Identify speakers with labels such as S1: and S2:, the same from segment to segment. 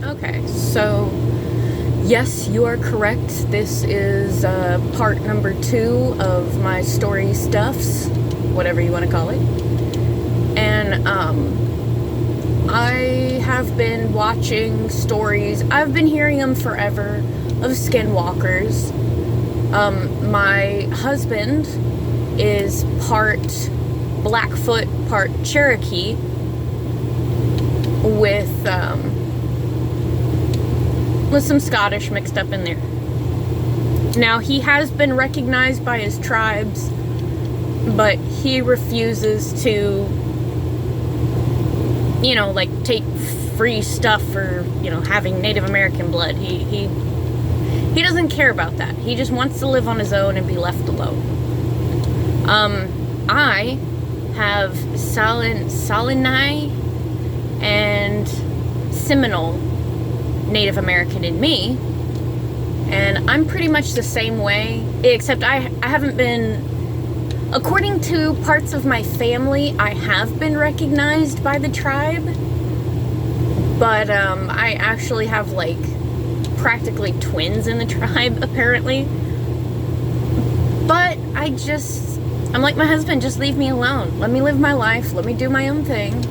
S1: Okay, so yes, you are correct. This is part number 2 of my story stuffs, whatever you want to call it. And I have been watching stories, I've been hearing them forever, of skinwalkers. My husband is part Blackfoot, part Cherokee, with some Scottish mixed up in there. Now, he has been recognized by his tribes, but he refuses to, like, take free stuff for, having Native American blood. He doesn't care about that. He just wants to live on his own and be left alone. I have Salinai and Seminole Native American in me, and I'm pretty much the same way, except I haven't been, according to parts of my family, I have been recognized by the tribe, but I actually have, like, practically twins in the tribe, apparently. But I'm like my husband, just leave me alone. Let me live my life. Let me do my own thing.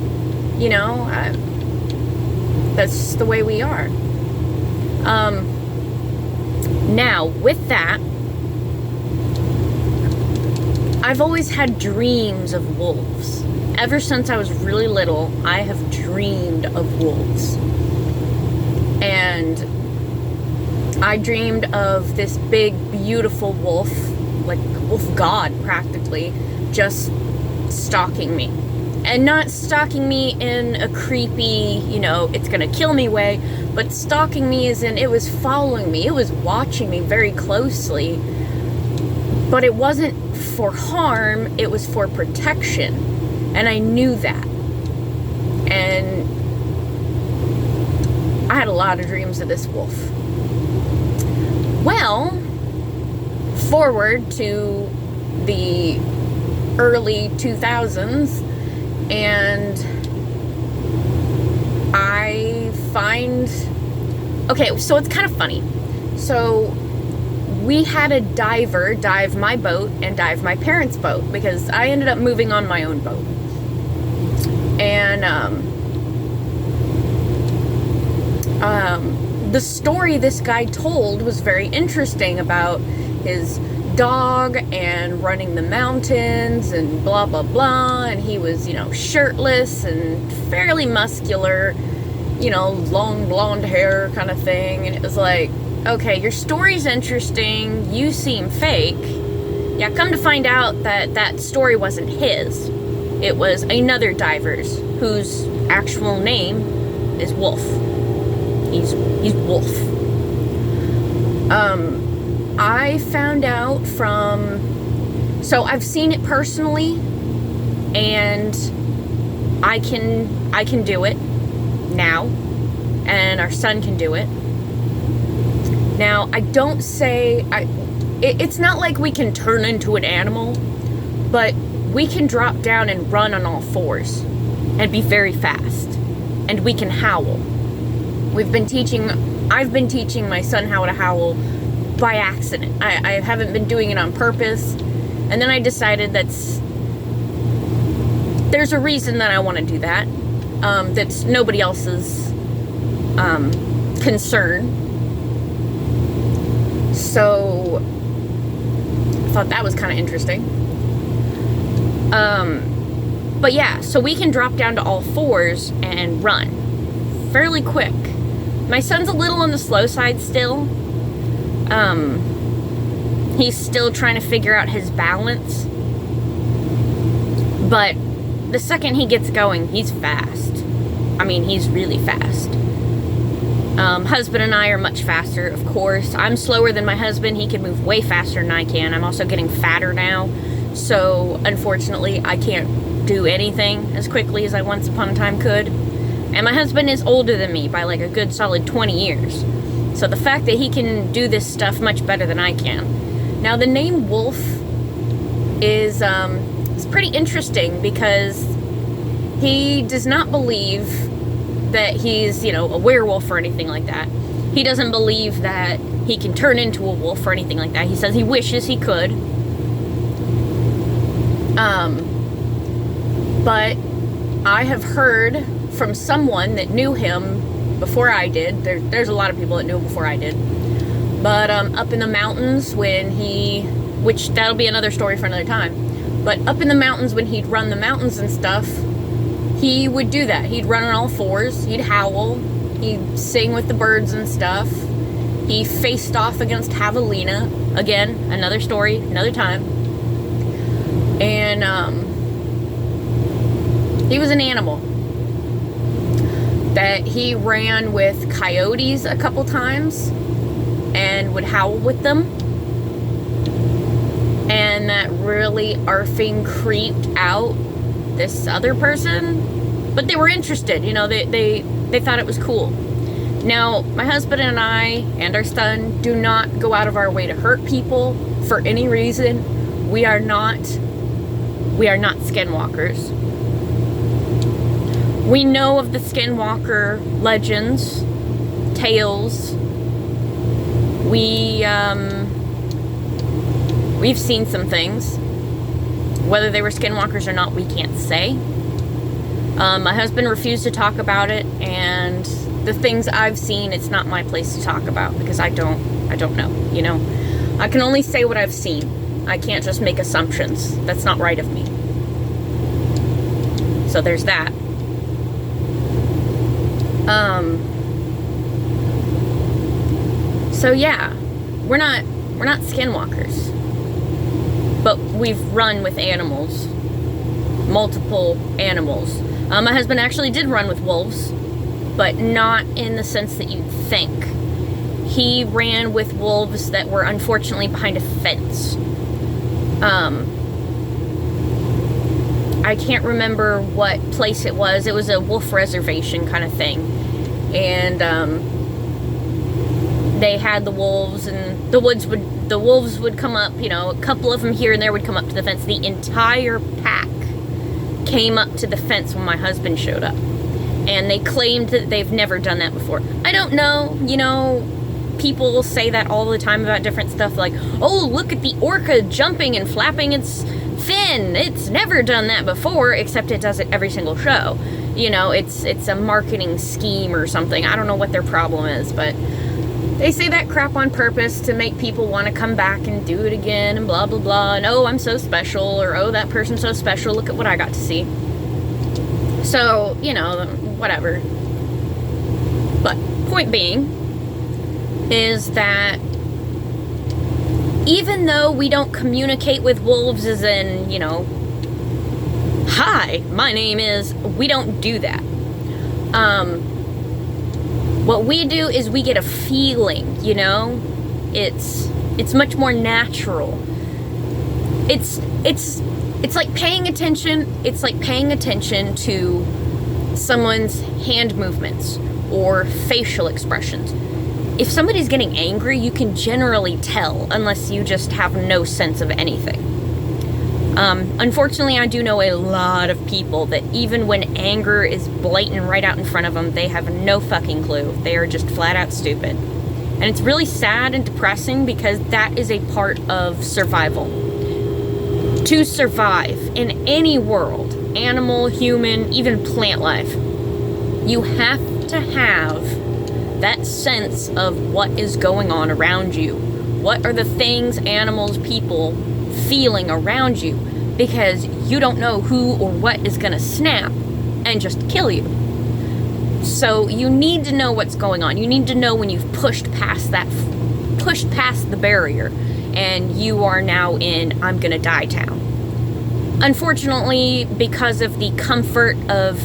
S1: That's the way we are. Now, with that, I've always had dreams of wolves. Ever since I was really little, I have dreamed of wolves. And I dreamed of this big, beautiful wolf, like wolf god practically, just stalking me. And not stalking me in a creepy, it's gonna kill me way, but stalking me as in it was following me, it was watching me very closely. But it wasn't for harm, it was for protection. And I knew that. And I had a lot of dreams of this wolf. Well, forward to the early 2000s, and I find, okay, so it's kind of funny. So we had a diver dive my boat and dive my parents' boat, because I ended up moving on my own boat. And the story this guy told was very interesting about his dog and running the mountains and blah blah blah, and he was shirtless and fairly muscular, long blonde hair kind of thing. And it was like, okay, your story's interesting, you seem fake. Yeah, come to find out that story wasn't his. It was another diver's whose actual name is Wolf. He's Wolf. I found out so I've seen it personally, and I can do it now, and our son can do it. Now, I don't say, it's not like we can turn into an animal, but we can drop down and run on all fours and be very fast, and we can howl. I've been teaching my son how to howl by accident. I haven't been doing it on purpose. And then I decided there's a reason that I want to do that. That's nobody else's concern. So I thought that was kind of interesting. But yeah, so we can drop down to all fours and run fairly quick. My son's a little on the slow side still. He's still trying to figure out his balance. But the second he gets going, he's fast. I mean, he's really fast. Husband and I are much faster, of course. I'm slower than my husband. He can move way faster than I can. I'm also getting fatter now. So, unfortunately, I can't do anything as quickly as I once upon a time could. And my husband is older than me by like a good solid 20 years. So the fact that he can do this stuff much better than I can. Now, the name Wolf is it's pretty interesting because he does not believe that he's, you know, a werewolf or anything like that. He doesn't believe that he can turn into a wolf or anything like that. He says he wishes he could. But I have heard from someone that knew him before I did. There's a lot of people that knew him before I did. But up in the mountains when which that'll be another story for another time. But up in the mountains when he'd run the mountains and stuff, he would do that. He'd run on all fours. He'd howl. He'd sing with the birds and stuff. He faced off against Javelina. Again, another story, another time. And he was an animal. That he ran with coyotes a couple times and would howl with them. And that really arfing creeped out this other person. But they were interested, you know, they thought it was cool. Now, my husband and I and our son do not go out of our way to hurt people for any reason. We are not skinwalkers. We know of the skinwalker legends, tales. We've seen some things. Whether they were skinwalkers or not, we can't say. My husband refused to talk about it, and the things I've seen, it's not my place to talk about because I don't know, you know. I can only say what I've seen. I can't just make assumptions. That's not right of me. So there's that. So yeah, we're not skinwalkers, but we've run with animals, multiple animals. My husband actually did run with wolves, but not in the sense that you'd think. He ran with wolves that were unfortunately behind a fence. I can't remember what place it was. It was a wolf reservation kind of thing. And they had the wolves, and the wolves would come up, you know, a couple of them here and there would come up to the fence. The entire pack came up to the fence when my husband showed up. And they claimed that they've never done that before. I don't know, you know, people say that all the time about different stuff, like, oh, look at the orca jumping and flapping its fin. It's never done that before, except it does it every single show. You know, it's a marketing scheme or something. I don't know what their problem is, but they say that crap on purpose to make people want to come back and do it again and blah, blah, blah. And, oh, I'm so special, or, oh, that person's so special. Look at what I got to see. So, you know, whatever. But point being is that even though we don't communicate with wolves as in, you know, hi, my name is, we don't do that. What we do is we get a feeling, you know? It's much more natural. It's like paying attention. It's like paying attention to someone's hand movements or facial expressions. If somebody's getting angry, you can generally tell unless you just have no sense of anything. Unfortunately, I do know a lot of people that even when anger is blatant right out in front of them, they have no fucking clue. They are just flat out stupid. And it's really sad and depressing because that is a part of survival. To survive in any world, animal, human, even plant life, you have to have that sense of what is going on around you. What are the things, animals, people feeling around you? Because you don't know who or what is going to snap and just kill you. So you need to know what's going on. You need to know when you've pushed past the barrier and you are now in I'm gonna die town. Unfortunately, because of the comfort of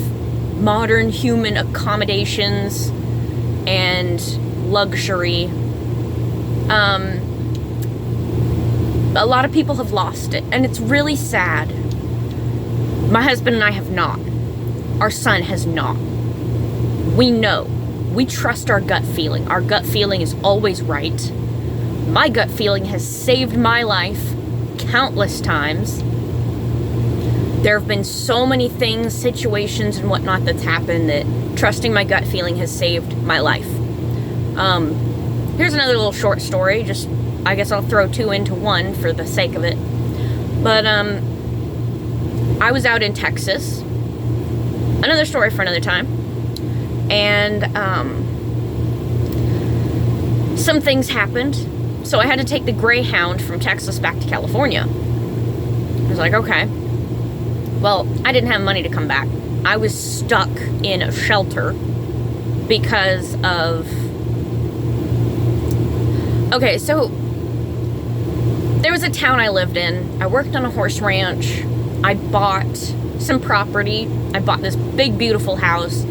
S1: modern human accommodations and luxury, a lot of people have lost it, and it's really sad. My husband and I have not. Our son has not. We know. We trust our gut feeling. Our gut feeling is always right. My gut feeling has saved my life countless times. There have been so many things, situations, and whatnot that's happened that trusting my gut feeling has saved my life. Here's another little short story. Just, I guess I'll throw two into one for the sake of it. But, I was out in Texas. Another story for another time. And, some things happened. So I had to take the Greyhound from Texas back to California. I was like, okay. Well, I didn't have money to come back. I was stuck in a shelter because of... Okay, so there was a town I lived in. I worked on a horse ranch. I bought some property. I bought this big, beautiful house.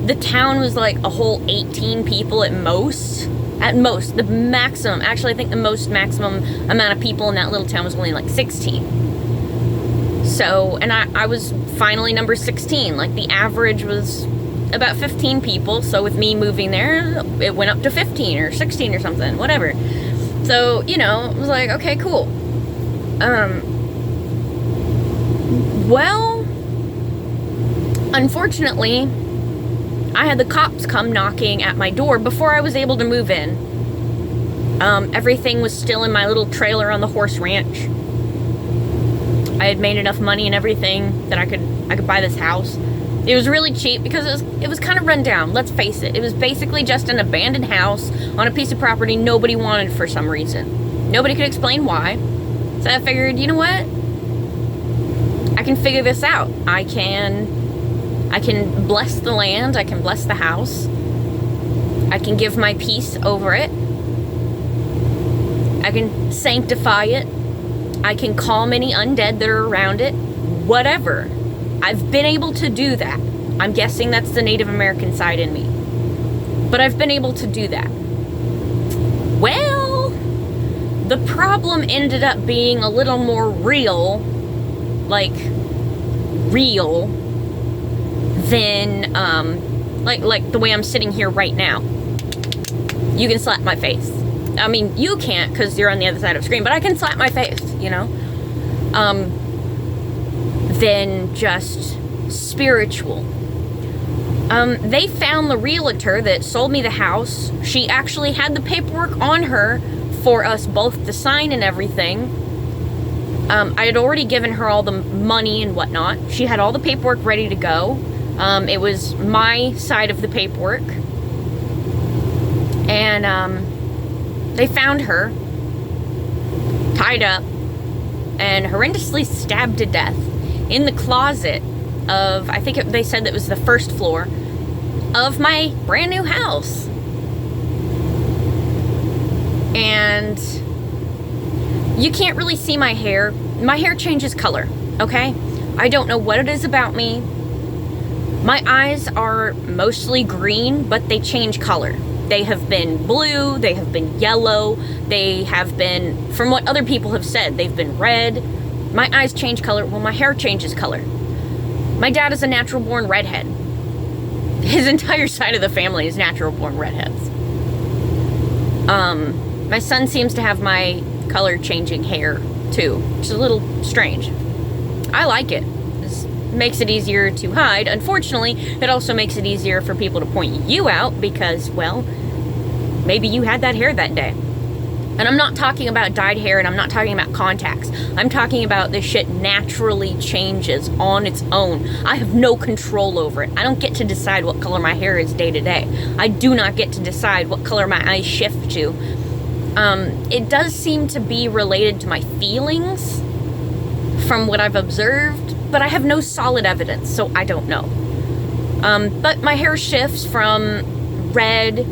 S1: The town was like a whole 18 people at most. At most. The maximum, actually I think the most maximum amount of people in that little town was only like 16. So, and I was finally number 16. Like the average was about 15 people. So with me moving there, it went up to 15 or 16 or something, whatever. So, you know, it was like, okay, cool. Well, unfortunately, I had the cops come knocking at my door before I was able to move in. Everything was still in my little trailer on the horse ranch. I had made enough money and everything that I could buy this house. It was really cheap because it was kind of run down, let's face it. It was basically just an abandoned house on a piece of property nobody wanted for some reason. Nobody could explain why. So I figured, you know what? I can figure this out. I can bless the land, I can bless the house. I can give my peace over it. I can sanctify it. I can calm any undead that are around it. Whatever. I've been able to do that. I'm guessing that's the Native American side in me. But I've been able to do that. Well, the problem ended up being a little more real, like, real, than, like the way I'm sitting here right now. You can slap my face. I mean, you can't because you're on the other side of the screen, but I can slap my face, you know? Than just spiritual. They found the realtor that sold me the house. She actually had the paperwork on her for us both to sign and everything. I had already given her all the money and whatnot. She had all the paperwork ready to go. It was my side of the paperwork. And they found her tied up and horrendously stabbed to death in the closet of, I think they said that was the first floor of my brand new house. And you can't really see my hair. My hair changes color, okay? I don't know what it is about me. My eyes are mostly green, but they change color. They have been blue, they have been yellow, they have been, from what other people have said, they've been red. My eyes change color, well, my hair changes color. My dad is a natural-born redhead. His entire side of the family is natural-born redheads. My son seems to have my color-changing hair, too, which is a little strange. I like it. This makes it easier to hide. Unfortunately, it also makes it easier for people to point you out because, well, maybe you had that hair that day. And I'm not talking about dyed hair, and I'm not talking about contacts. I'm talking about this shit naturally changes on its own. I have no control over it. I don't get to decide what color my hair is day to day. I do not get to decide what color my eyes shift to. It does seem to be related to my feelings from what I've observed, but I have no solid evidence, so I don't know. But my hair shifts from red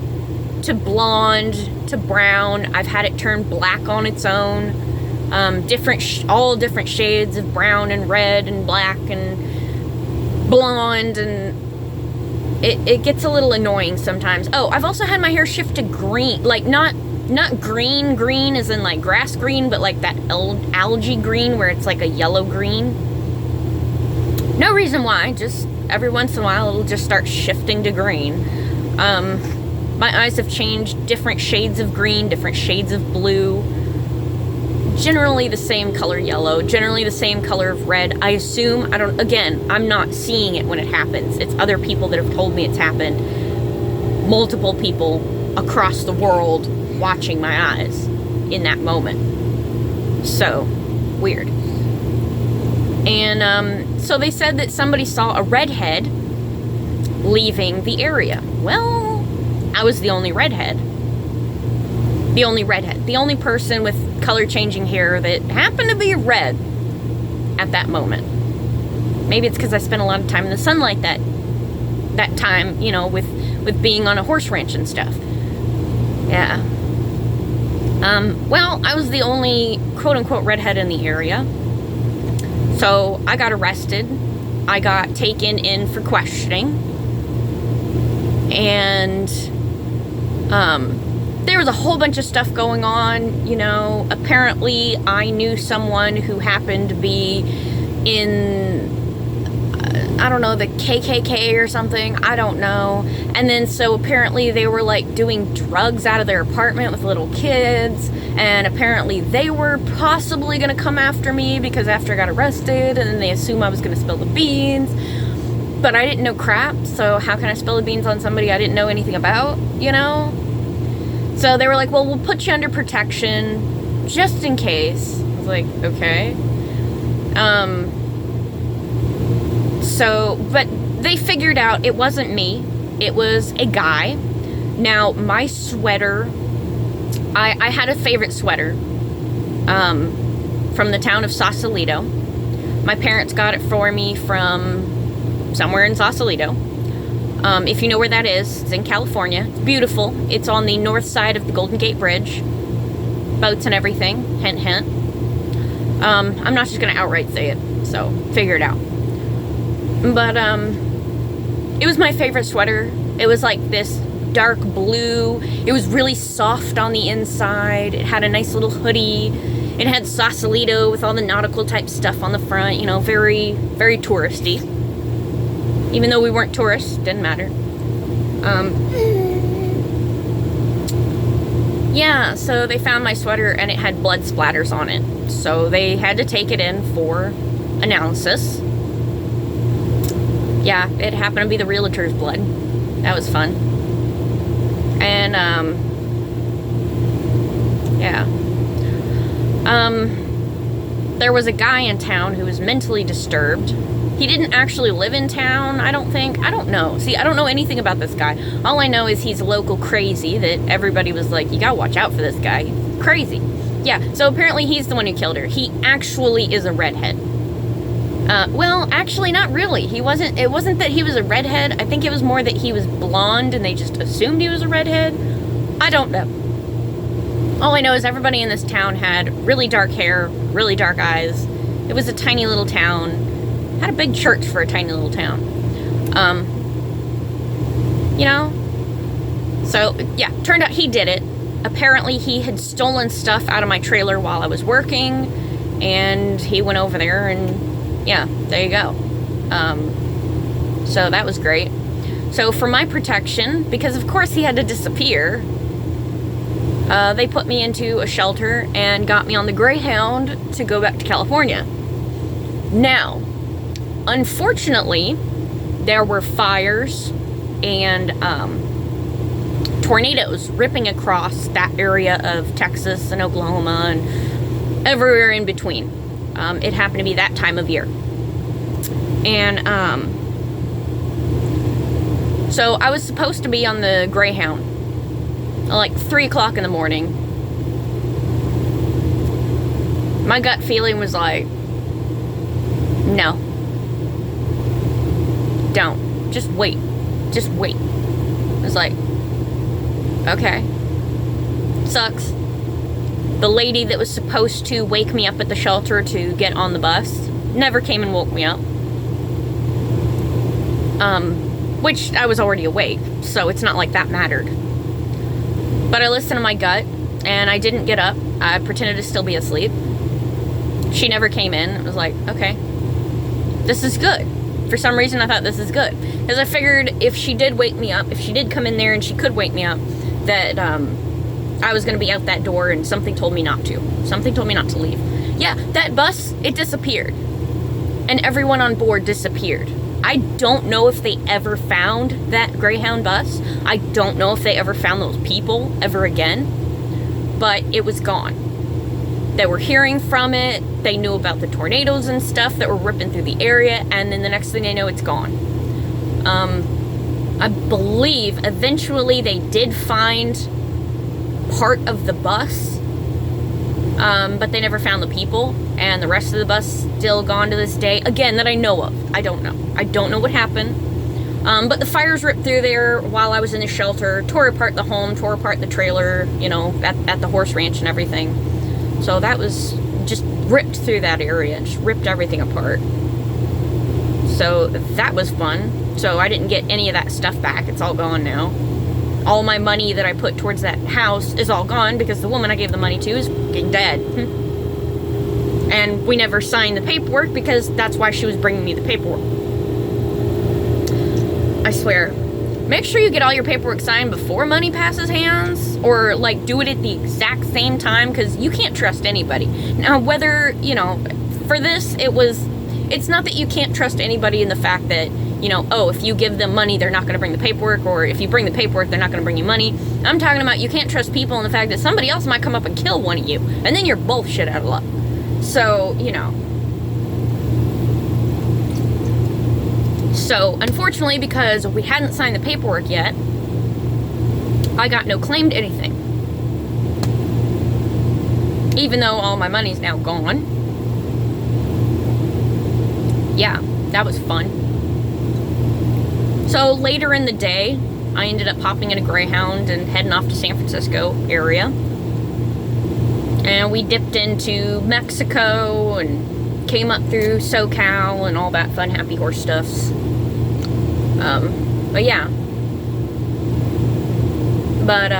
S1: to blonde to brown. I've had it turn black on its own. All different shades of brown and red and black and blonde, and it gets a little annoying sometimes. Oh, I've also had my hair shift to green, like not green as in like grass green, but like that algae green where it's like a yellow green. No reason why, just every once in a while it'll just start shifting to green. My eyes have changed different shades of green, different shades of blue. generally the same color yellow, generally the same color of red. I assume, again, I'm not seeing it when it happens. It's other people that have told me it's happened. Multiple people across the world watching my eyes in that moment. So, weird. And, so they said that somebody saw a redhead leaving the area. Well, I was the only redhead. The only redhead. The only person with color-changing hair that happened to be red at that moment. Maybe it's because I spent a lot of time in the sunlight that time, you know, with being on a horse ranch and stuff. Yeah. Well, I was the only quote-unquote redhead in the area. So I got arrested. I got taken in for questioning. And, there was a whole bunch of stuff going on, you know. Apparently, I knew someone who happened to be in, I don't know, the KKK or something. I don't know. And then, so apparently they were, like, doing drugs out of their apartment with little kids. And apparently they were possibly going to come after me because after I got arrested, and then they assumed I was going to spill the beans. But I didn't know crap, so how can I spill the beans on somebody I didn't know anything about, you know? So they were like, well, we'll put you under protection just in case. I was like, okay. So, but they figured out it wasn't me. It was a guy. Now, my sweater, I had a favorite sweater from the town of Sausalito. My parents got it for me from somewhere in Sausalito. If you know where that is, it's in California. It's beautiful. It's on the north side of the Golden Gate Bridge. Boats and everything. Hint, hint. I'm not just going to outright say it, so figure it out. But, it was my favorite sweater. It was like this dark blue. It was really soft on the inside. It had a nice little hoodie. It had Sausalito with all the nautical type stuff on the front. You know, very, very touristy. Even though we weren't tourists, didn't matter. Yeah, so they found my sweater and it had blood splatters on it. So they had to take it in for analysis. Yeah, it happened to be the realtor's blood. That was fun. And, yeah. There was a guy in town who was mentally disturbed. He didn't actually live in town, I don't think. I don't know. See, I don't know anything about this guy. All I know is he's local crazy that everybody was like, you gotta watch out for this guy. He's crazy. Yeah, so apparently he's the one who killed her. He actually is a redhead. Well, actually, not really. It wasn't that he was a redhead. I think it was more that he was blonde and they just assumed he was a redhead. I don't know. All I know is everybody in this town had really dark hair, really dark eyes. It was a tiny little town. Had a big church for a tiny little town. You know? So, yeah, turned out he did it. Apparently he had stolen stuff out of my trailer while I was working, and he went over there and, yeah, there you go. So that was great. So for my protection, because of course he had to disappear, they put me into a shelter and got me on the Greyhound to go back to California. Now, unfortunately, there were fires and tornadoes ripping across that area of Texas and Oklahoma and everywhere in between. It happened to be that time of year. And so I was supposed to be on the Greyhound like 3 o'clock in the morning. My gut feeling was like, no. Don't. Just wait. Just wait. I was like, okay. Sucks. The lady that was supposed to wake me up at the shelter to get on the bus never came and woke me up. Which I was already awake, so it's not like that mattered. But I listened to my gut, and I didn't get up. I pretended to still be asleep. She never came in. I was like, okay, this is good. For some reason, I thought this is good. Because I figured if she did wake me up, if she did come in there and she could wake me up, that I was going to be out that door and something told me not to. Something told me not to leave. Yeah, that bus, it disappeared. And everyone on board disappeared. I don't know if they ever found that Greyhound bus. I don't know if they ever found those people ever again. But it was gone. They were hearing from it. They knew about the tornadoes and stuff that were ripping through the area. And then the next thing they know, it's gone. I believe eventually they did find part of the bus. But they never found the people. And the rest of the bus still gone to this day. Again, that I know of. I don't know. I don't know what happened. But the fires ripped through there while I was in the shelter. Tore apart the home. Tore apart the trailer. You know, at the horse ranch and everything. So that was just ripped through that area. Just ripped everything apart. So that was fun. So I didn't get any of that stuff back. It's all gone now. All my money that I put towards that house is all gone because the woman I gave the money to is dead. And we never signed the paperwork because that's why she was bringing me the paperwork. I swear. Make sure you get all your paperwork signed before money passes hands. Or, like, do it at the exact same time because you can't trust anybody. Now, whether, you know, for this, it's not that you can't trust anybody in the fact that, you know, oh, if you give them money, they're not going to bring the paperwork, or if you bring the paperwork, they're not going to bring you money. I'm talking about you can't trust people in the fact that somebody else might come up and kill one of you, and then you're both shit out of luck. So, you know. So, unfortunately, because we hadn't signed the paperwork yet, I got no claim to anything. Even though all my money's now gone. Yeah, that was fun. So later in the day, I ended up hopping in a Greyhound and heading off to San Francisco area. And we dipped into Mexico and came up through SoCal and all that fun, happy horse stuffs. But yeah. But,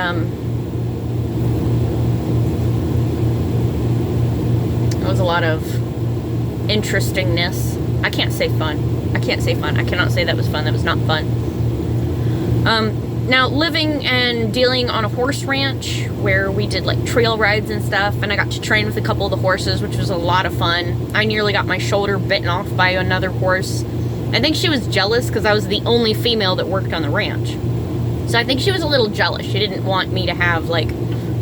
S1: it was a lot of interestingness. I can't say fun. I can't say fun. I cannot say that was fun. That was not fun. Now, living and dealing on a horse ranch where we did, like, trail rides and stuff, and I got to train with a couple of the horses, which was a lot of fun. I nearly got my shoulder bitten off by another horse. I think she was jealous because I was the only female that worked on the ranch. So I think she was a little jealous. She didn't want me to have, like,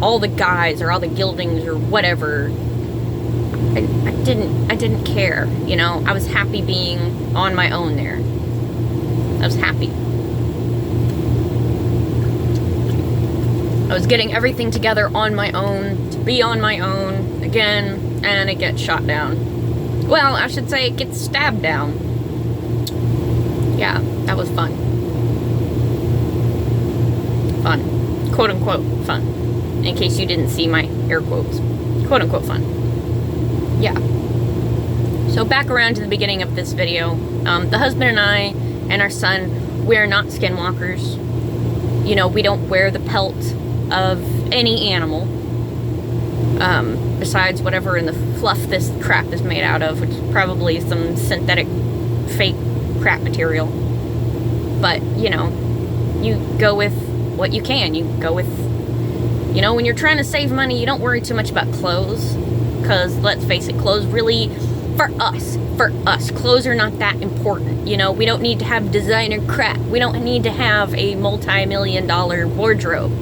S1: all the guys or all the geldings or whatever. I didn't care, you know. I was happy being on my own there. I was happy. I was getting everything together on my own, to be on my own again, and it gets shot down. Well, I should say it gets stabbed down. Yeah, that was fun. Fun. Quote unquote fun. In case you didn't see my air quotes. Quote unquote fun. Yeah. So back around to the beginning of this video. The husband and I and our son, we're not skinwalkers. You know, we don't wear the pelt of any animal. Besides whatever in the fluff this crap is made out of, which is probably some synthetic fake crap material. But, you know, you go with what you can. You go with, you know, when you're trying to save money, you don't worry too much about clothes. Because, let's face it, clothes really, for us, clothes are not that important. You know, we don't need to have designer crap. We don't need to have a multi-million-dollar wardrobe.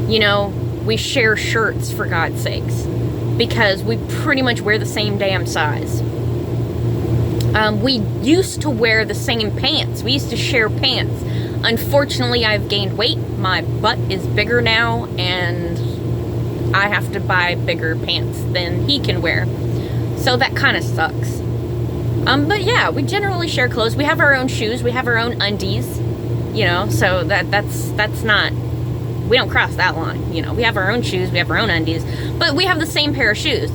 S1: You know, we share shirts, for God's sakes. Because we pretty much wear the same damn size. We used to wear the same pants. We used to share pants. Unfortunately, I've gained weight. My butt is bigger now, and I have to buy bigger pants than he can wear. So that kind of sucks. But yeah, we generally share clothes. We have our own shoes. We have our own undies. You know, so that's not, we don't cross that line. You know, we have our own shoes. We have our own undies. But we have the same pair of shoes.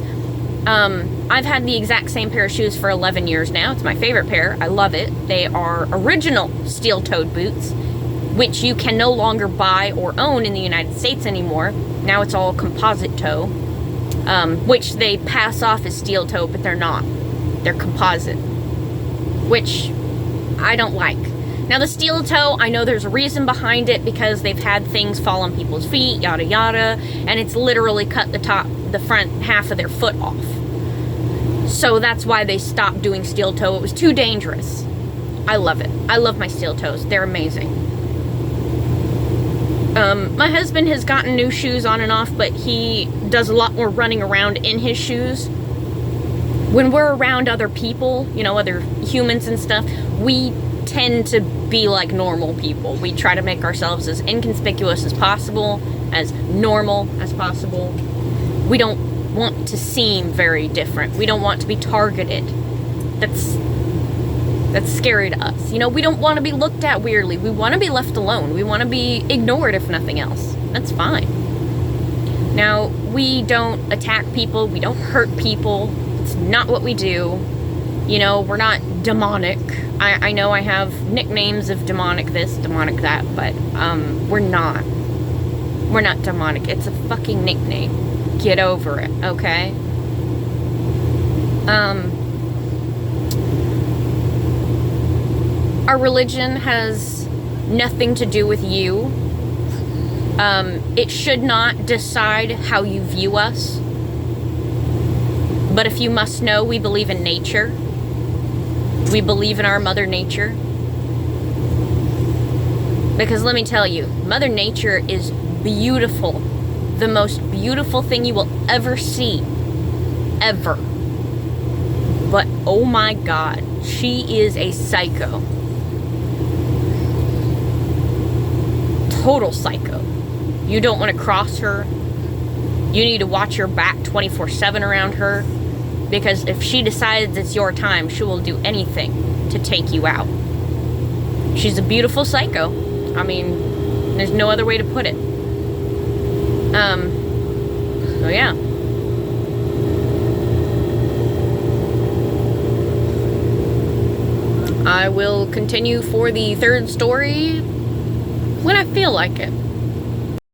S1: I've had the exact same pair of shoes for 11 years now. It's my favorite pair. I love it. They are original steel-toed boots, which you can no longer buy or own in the United States anymore. Now it's all composite toe, which they pass off as steel toe, but they're not. They're composite, which I don't like. Now, the steel toe, I know there's a reason behind it because they've had things fall on people's feet, yada yada, and it's literally cut the front half of their foot off. So that's why they stopped doing steel toe. It was too dangerous. I love it. I love my steel toes. They're amazing. My husband has gotten new shoes on and off, but he does a lot more running around in his shoes. When we're around other people, you know, other humans and stuff, we tend to be like normal people. We try to make ourselves as inconspicuous as possible, as normal as possible. We don't want to seem very different. We don't want to be targeted. That's scary to us. You know, we don't want to be looked at weirdly. We want to be left alone. We want to be ignored, if nothing else. That's fine. Now, we don't attack people. We don't hurt people. It's not what we do. You know, we're not demonic. I know I have nicknames of demonic this, demonic that, but we're not. We're not demonic. It's a fucking nickname. Get over it, okay? Our religion has nothing to do with you. It should not decide how you view us. But if you must know, we believe in nature. We believe in our Mother Nature. Because let me tell you, Mother Nature is beautiful. The most beautiful thing you will ever see. Ever. But oh my God, she is a psycho. Total psycho. You don't want to cross her. You need to watch your back 24/7 around her. Because if she decides it's your time, she will do anything to take you out. She's a beautiful psycho. I mean, there's no other way to put it. So yeah. I will continue for the third story when I feel like it.